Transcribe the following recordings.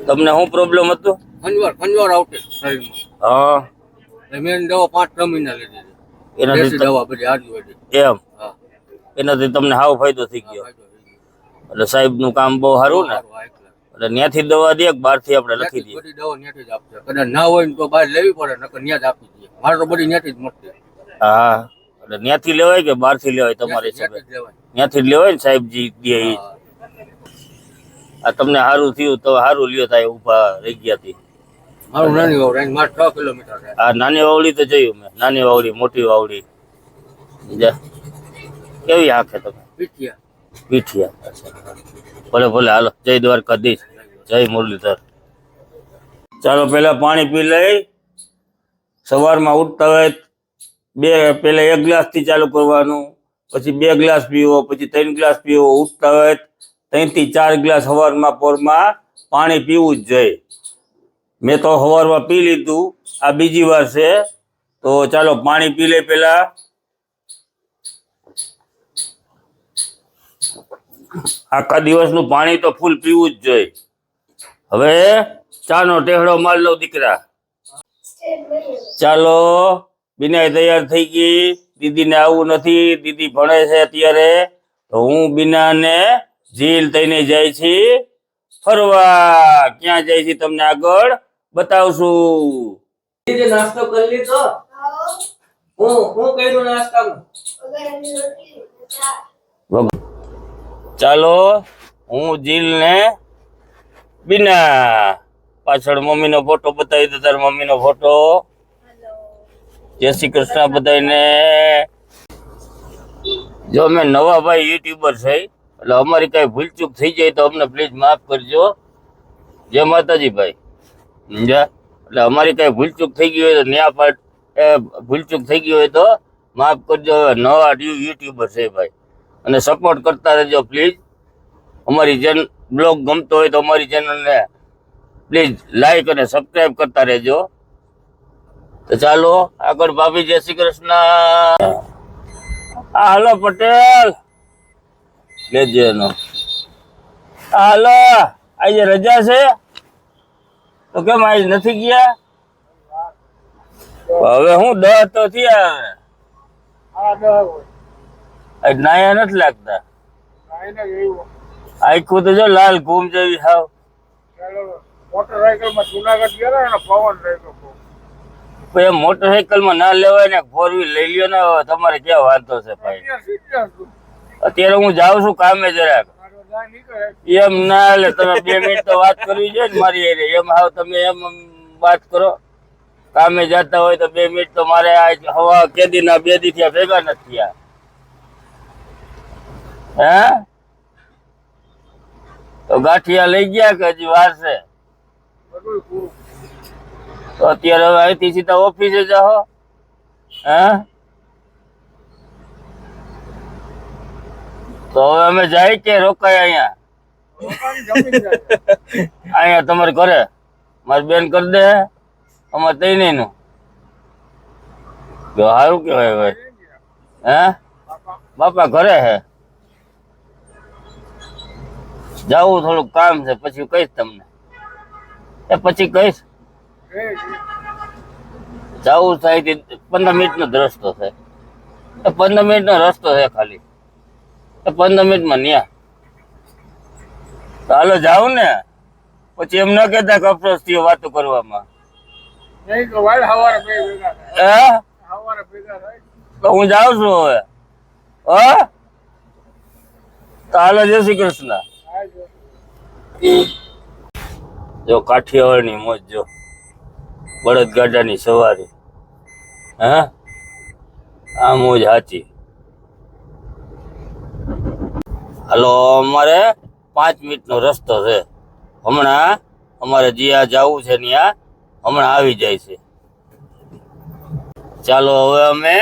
તમને શું પ્રોબ્લેમ હતું? ખંજવાળ આવતી શરીરમાં. હા, મેં દવા 5-6 મહિના લીધી હતી. એનાથી દેશી દવા બધી આયુર્વેદિક. એમ હા, એનાથી તમને હાવ ફાયદો થઈ ગયો. ફાયદો થઈ ગયો. એટલે સાહેબ નું કામ બહુ સારું ને. સારું, હા, એકલા. એટલે ત્યાંથી દવા દે કે બહારથી આપણે લખી દઈએ? બધી દવા ત્યાંથી જ આપશે. કદાચ ના હોય ને તો બહાર લેવી પડે, નકર ત્યાં જ આપી દઈએ. મારે તો બધી ત્યાંથી જ મળતી. હા, એટલે ત્યાંથી લેવાય કે બહારથી લેવાય તમારી હિસાબે? ત્યાંથી જ લેવાય. ત્યાંથી જ લેવાય ને સાહેબજી દે ઈ. હા. આ તમને સારું થયું તો સારું લ્યો થાય, ઊભા રહી ગયા હતી. મારું નાની વાવ range મારે 6 કિલોમીટર છે. આ નાની વાવડી તો જોયું મેં, નાની વાવડી મોટી વાવડી. જા. કેવી આંખે તમે? પીઠિયા. પીઠિયા. ભલે ભલે, હાલો. જય દ્વારકાધીશ, જય મુરલીધર. ચાલો પેલા પાણી પી લઈ. સવારમાં ઉઠતા હોય પેલા 1 ગ્લાસ થી ચાલુ કરવાનું, પછી 2 ગ્લાસ પીવો, પછી 3 ગ્લાસ પીવો. ઉઠતા હોય 3 થી 4 ગ્લાસ સવારમાં પોરમાં પાણી પીવું જ જોઈએ. મેં તો સવારમાં પી લીધું, આ બીજી વાર છે. તો ચાલો પાણી પી લે પેલા. આખા દિવસનું પાણી તો ફૂલ પીવું જ જોઈએ. હવે ચાનો ટેહડો માર લો દીકરા. ચાલો, બીના તૈયાર થઈ ગઈ. દીદીને આવું નથી, દીદી ભણે છે અત્યારે. તો હું બીના ને ઝીલ થઈને જાય છે ફરવા. ક્યાં જાય છે તમને આગળ બતાવશું. નાસ્તો કરી લીધો? હું કર્યું નાસ્તામાં? ચાલો, હું ઝીલ ને બીના. પાછળ મમ્મી નો ફોટો બતાવી દો, તાર મમ્મી નો ફોટો. જય શ્રી કૃષ્ણ બધાને. જો અમે નવા ભાઈ યુટ્યુબર છે, એટલે અમારી કઈ ભૂલચૂક થઈ જાય તો અમને પ્લીઝ માફ કરજો. જય માતાજી ભાઈ. સમજ્યા? એટલે અમારી કઈ ભૂલચૂક થઈ ગઈ હોય તો ભૂલચૂક થઈ ગઈ હોય તો માફ કરજો. નવા યુટ્યુબર છે ભાઈ, અને સપોર્ટ કરતા રહેજો પ્લીઝ. અમારી બ્લોગ ગમતો હોય તો અમારી ચેનલને પ્લીઝ લાઈક અને સબસ્ક્રાઈબ કરતા રહેજો. તો ચાલો આગળ. ભાભી જય શ્રી કૃષ્ણ. હાલો પટેલ, લેજો એનો. હાલો, આજે રજા છે તો કેમ આજ નથી ગયા? હવે હું 10 તો થયા. નાયા નથી લાગતા. આખું તો જો લાલ ઘૂમ જેવી હાવ. મોટરસાયકલ માં જુનાગઢ ગયા ને પવન એમ મોટરસાયકલ માં ના લેવાય ને, 4 વ્હીલ લઈ લ્યો ને. તમારે ક્યાં વાંધો છે ભાઈ? અત્યારે હું જાઉં છું કામે જરાક. એમ ના, એટલે તમે 2 મિનિટ તો વાત કરવી જોઈએ ને મારી. એમ હાવ તમે એમ વાત કરો. કામે જતા હોય તો 2 મિનિટ તો મારે હવા કેદી ના 2 દી થયા ભેગા નથી થયા. હે તો ગાંઠિયા લઈ ગયા કે હજી વાર છે? તો અત્યારે હવે અહીંથી સીધા ઓફિસે જાઓ. હે તો હવે અમે જાય કે રોકાય અહીંયા? અહીંયા તમારે ઘરે મારી બેન કરી દે. અમારે તઈ નહીં નું સારું કેવાય ભાઈ. હે બાપા ઘરે હે? જાવું થોડુંક કામ છે, પછી કહીશ તમને. પછી કહીશ. જવું થાય 15 મિનિટનો રસ્તો છે. 15 મિનિટનો રસ્તો છે ખાલી. 15 મિનિટમાં ન્યા. તો હાલો જાઉં ને. પછી એમ ન કહેતા કે અફસોસ થયો વાતો કરવામાં. તો હું જાઉં છું હવે. તો હાલો, જય શ્રી કૃષ્ણ. જો કાઠિયાવાડની મોજ, જો બળદગાડાની સવારી. હા, આ મોજ સાચી. હાલો, અમારે 5 મિનિટનો રસ્તો છે. હમણાં અમારે જ્યાં જવું છે ત્યાં હમણાં આવી જાય છે. ચાલો, હવે અમે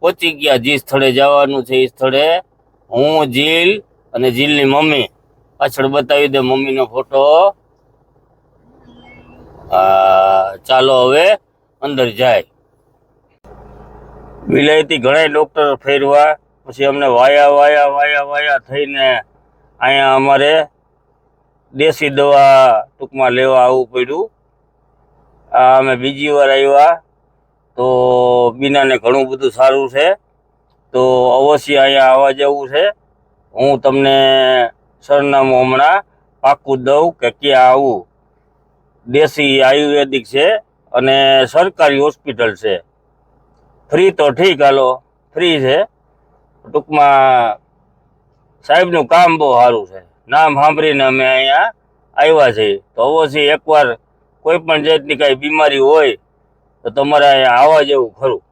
પહોંચી ગયા જે સ્થળે જવાનું છે. એ સ્થળે હું, ઝીલ અને ઝીલની મમ્મી. પાછળ બતાવી દે મમ્મીનો ફોટો. ચાલો હવે અંદર જાય. વિલાયતી ઘણા ડોક્ટર ફેરવા, પછી અમને વાયા થઈને અહીંયા અમારે દેશી દવા ટૂંકમાં લેવા આવવું પડ્યું. આ અમે બીજી વાર આવ્યા તો બીનાને ઘણું બધું સારું છે. તો અવશ્ય અહીંયા આવવા જવું છે. હું તમને સરનામું હમણાં પાક્કું દઉં કે ક્યાં આવું. દેશી આયુર્વેદિક છે અને સરકારી હોસ્પિટલ છે. ફ્રી તો ઠીક, હાલો ફ્રી છે. ટૂંકમાં સાહેબનું કામ બહુ સારું છે. નામ સાંભળીને અમે અહીંયા આવ્યા છીએ. તો અવશ્ય એકવાર કોઈ પણ જાતની કાંઈ બીમારી હોય તો તમારે અહીંયા આવવા જેવું ખરું.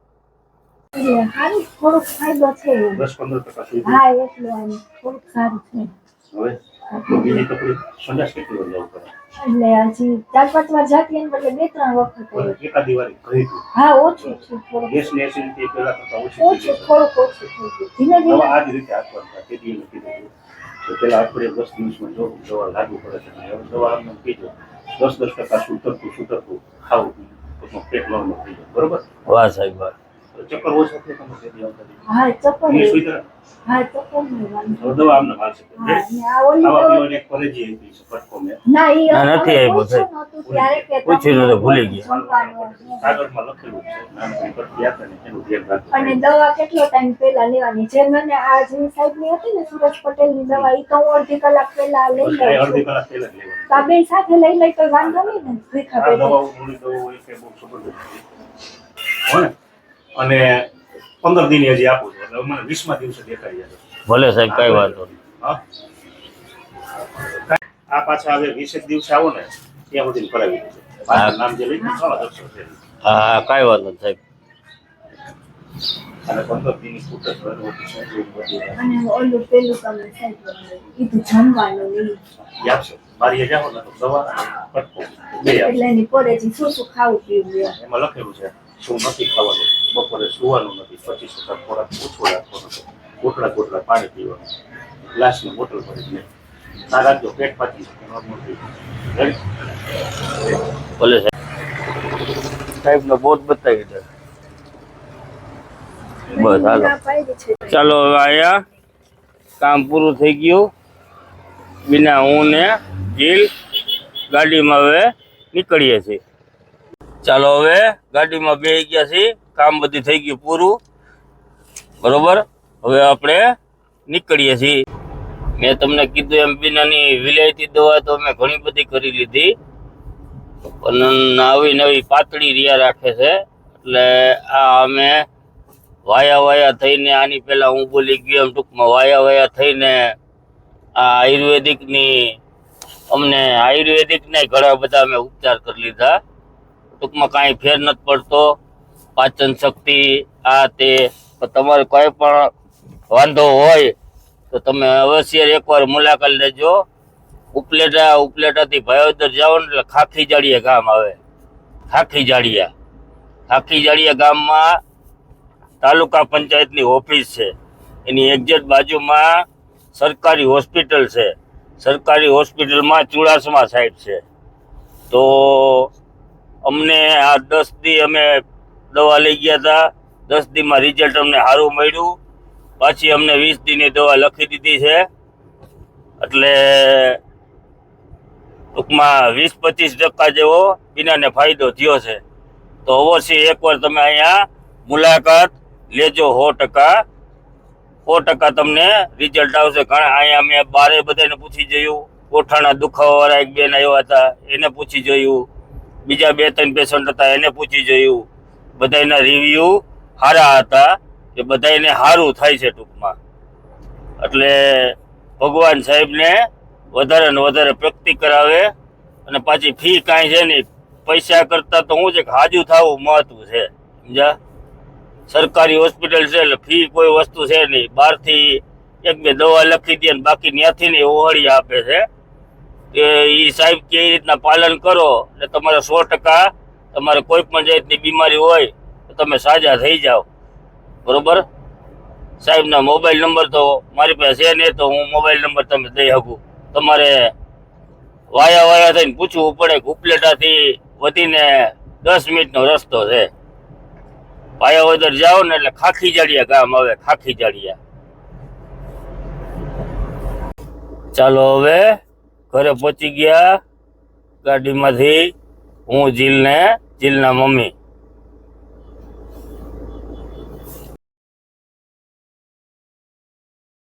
એટલે સારું થોડોક ફાયદો છે એવું. 10-15% સુધી. હા એટલું આમ થોડુંક સારું છે. હવે તો બીજી તકલીફ સંડાસ કેટલી વાર જવું પડે? એટલે હજી 4-5 વાર જાતી એને બદલે 2-3 વખત પણ આવ્યું. એકાદી વાર ઘરેથી હા ઓછું છે થોડુંક ગેસની એસિડિટી પહેલા કરતાં ઓછી થઈ ઓછું ગઈ છે. થોડુંક ઓછું થઈ ગયું. ધીમે દવા ધીમે આ જ રીતે આપવાની છે. તેથી એને કીધું કે પેલા અઠવાડિયે 10 દિવસમાં જો દવા લાગુ પડે છે. હવે દવા આમને કીધું 10% સુતરતું ખાવું તો પેટ નોર્મલ થઈ જાય. બરોબર? વાહ સાહેબ વાહ. તો ચક્કર ઓછા થાય તમે તેથી આવતા રહી. હા ચપ્પલ ઇંગ્લિશ વિતરણ હા ચપ્પલ નહીં વાંધો. હવે દવા આમને મારશે. હા અને આ ઓલી ખાવા દવા પીવાની એક ફરજી આપી છે ફટકો મેં. ના ઈ ના, નથી અમે આવ્યો પૂછ્યું સાહેબ. નહોતું ત્યારે કે પૂછ્યું નહોતું, ભૂલી ગયા. જમવાનું. કાગળમાં લખેલું છે નાનકડી પટ્ટી આપે ને એનું ધ્યાન રાખજો. અને દવા કેટલો ટાઈમ પહેલા લેવાની? જે મને આ જે સાહેબની હતી ને સુરજ પટેલની દવા ઈ તો હું અડધી કલાક પહેલા લઈ બસ લઉં આ છું. અડધી કલાક પહેલા જ લેવાની. તો આ બે સાથે લઈ લઈ તો વાંધો નહીં ને ભીખા આ પેટે. દવાઓ મૂડી દવાઓ હોય કે બહુ જબરદસ્ત છે. હો ને? અને 15 દિન હજી આપું છું એટલે મને 20મા દિવસે દેખાડી જશે. ભલે સાહેબ, કાંઈ વાંધો નહીં. હા? આ પાછા હવે 20 દિવસે આવો ને ત્યાં સુધી કરાવી દેજો. પાછા નામ જે લઈ ચાલો દર્શન છે હા કાંઈ વાંધો નહીં સાહેબ. અને 15 દિનની છૂટ જ બધી અને ઓલું પેલું તમે સાહેબ કીધું જમવાનું નહીં. આપશે. મારી જાઓ ને તો દવા અને કટકો બે આપશે. એટલે એની પરેજી શું શું ખાવું પીવું એમ. એમાં લખેલું છે શું નથી ખાવાનું, બપોરે સુવાનું નથી, 25% ખોરાક ઓછો રાખવાનો છે, ગોટલા પાણી પીવાનું, ગ્લાસની બોટલ ભરી લે. ના રાખજો પેટ પાછી શકે નોર્મલ થઈ જાય. ભલે સાહેબ. સાહેબનો બોટ બતાવી દે. બસ હાલો. ના પાડી છે. ચાલો હવે અહીંયા કામ પૂરું થઈ ગયું. વિના હું ને જીલ ગાડીમાં હવે નીકળીએ છીએ. ચાલો હવે ગાડીમાં બેસી ગયા છીએ. કામ બધું થઈ ગયું પૂરું. બરોબર, હવે આપણે નીકળીએ છીએ. મેં તમને કીધું એમ બીનાની વિલાયતી દવા તો અમે ઘણી બધી કરી લીધી, પણ નવી નવી પાતળી રિયા રાખે છે. એટલે આ અમે વાયા થઈને આની પહેલા હું બોલી ગયો એમ ટૂંકમાં વાયા થઈને આ આયુર્વેદિકની અમને આયુર્વેદિકના ઘણા બધા અમે ઉપચાર કરી લીધા. ટૂંકમાં કાંઈ ફેર નથી પડતો. પાચન શક્તિ આ તે. પણ તમારે કોઈ પણ વાંધો હોય તો તમે અવશ્ય એકવાર મુલાકાત લેજો. ઉપલેટાથી ભાયોદર જાઓ ને એટલે ખાખી જાડિયા ગામ આવે. ખાખી જાડિયા ગામમાં તાલુકા પંચાયતની ઓફિસ છે. એની એક્ઝેક્ટ બાજુમાં સરકારી હોસ્પિટલ છે. સરકારી હોસ્પિટલમાં ચુડાસમા સાહેબ છે. તો અમને આ 10 દી અમે દવા લઈ ગયા હતા. 10 દીમાં રિઝલ્ટ અમને સારું મળ્યું. પાછી અમને 20 દીની દવા લખી દીધી છે. એટલે ટૂંકમાં 20-25% જેવો બીનાને ફાયદો થયો છે. તો અવશ્ય એકવાર તમે અહીંયા મુલાકાત લેજો. 100% તમને રિઝલ્ટ આવશે. કારણ અહીંયા મેં બારે બધાને પૂછી જોયું. ગોઠાના દુખાવાવાળા એક બેન આવ્યા હતા, એને પૂછી જોયું. બીજા 2-3 પેશન્ટ હતા, એને પૂછી જોયું. બધાના રિવ્યુ સારા હતા કે બધાને સારું થાય છે ટૂંકમાં. એટલે ભગવાન સાહેબને વધારે ને વધારે પ્રગતિ કરાવે. અને પાછી ફી કાંઈ છે નહીં. પૈસા કરતાં તો શું છે કે હાજુ થવું મહત્વ છે. સમજ્યા? સરકારી હોસ્પિટલ છે એટલે ફી કોઈ વસ્તુ છે નહીં. બહારથી 1-2 દવા લખી દે ને બાકી ત્યાંથી ને ઓહળી આપે છે. કે એ સાહેબ કેવી રીતના પાલન કરો એટલે તમારે 100% તમારે કોઈ પણ જાતની બીમારી હોય તો તમે સાજા થઈ જાઓ. બરોબર? સાહેબના મોબાઈલ નંબર તો મારી પાસે છે નહીં, તો હું મોબાઈલ નંબર તમે દઈ શકું. તમારે વાયા થઈને પૂછવું પડે કે ઉપલેટાથી વધીને 10 મિનિટનો રસ્તો છે. વાયાવદર જાઓ ને એટલે ખાખી જાડિયા ગામ આવે. ખાખી જાડિયા. ચાલો હવે ઘરે પહોંચી ગયા ગાડીમાંથી હું જીલના મમ્મી